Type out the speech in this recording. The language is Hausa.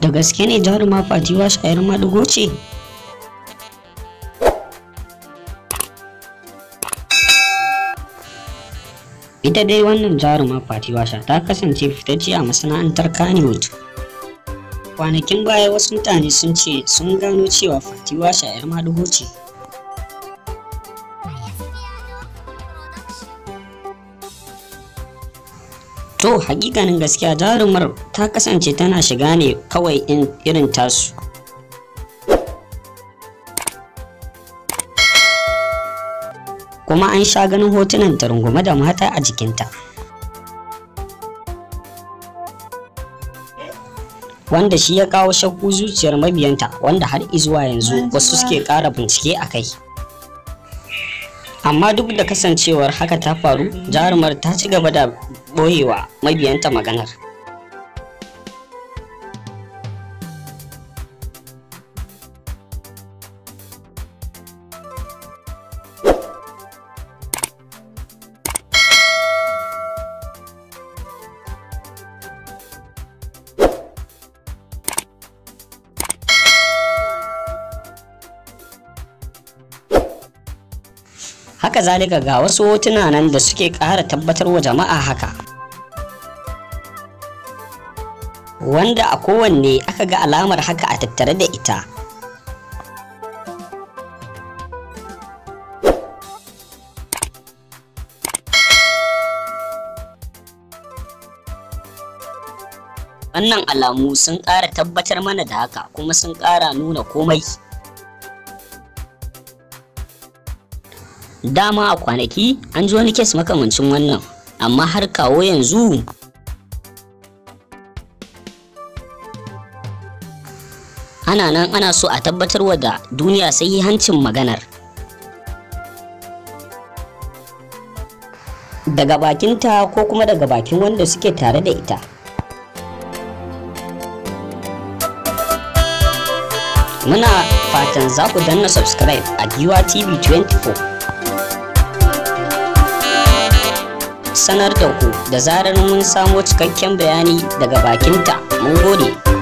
Da gaske ne jaruma Fati Washa 'yar maɗigo ce? Ita dai wannan jaruma Fati Washa ta kasance fitacce a masana'antar Kannywood. Kwanakin baya wasu mutane sun ce sun gano cewa Fati Washa 'yar maɗigo ce. To hakikanin gaskiya jarumar ta kasance tana shiga ne kawai irin tasu. Kuma an sha ganin hotunan ta rungume da mata a jikinta. Wanda shi ya kawo shakku zuciyar mabiyanta, wanda har izuwa yanzu wasu suke ƙara bincike a kai. Amma duk da kasancewar haka ta faru, jarumar ta ci gaba da boyewa mabiyanta maganar. Haka zalika ga wasu hotuna nan da suke ƙara tabbatar wa jama'a haka, wanda a kowanne aka ga alamar haka a tattare da ita. Wannan alamu sun ƙara tabbatar mana da haka, kuma sun ƙara nuna komai. Dama a kwanaki an ji wani kes makamancin wannan, amma har kawo yanzu ana nan ana so a tabbatarwa da duniya sahihancin maganar. Daga bakinta ko kuma daga bakin wanda suke tare da ita. Muna fatan za ku danna subscribe a Giwa TV 24. Sanar da ku da zarar mun samo cikakken bayani daga bakinta. Mun gode.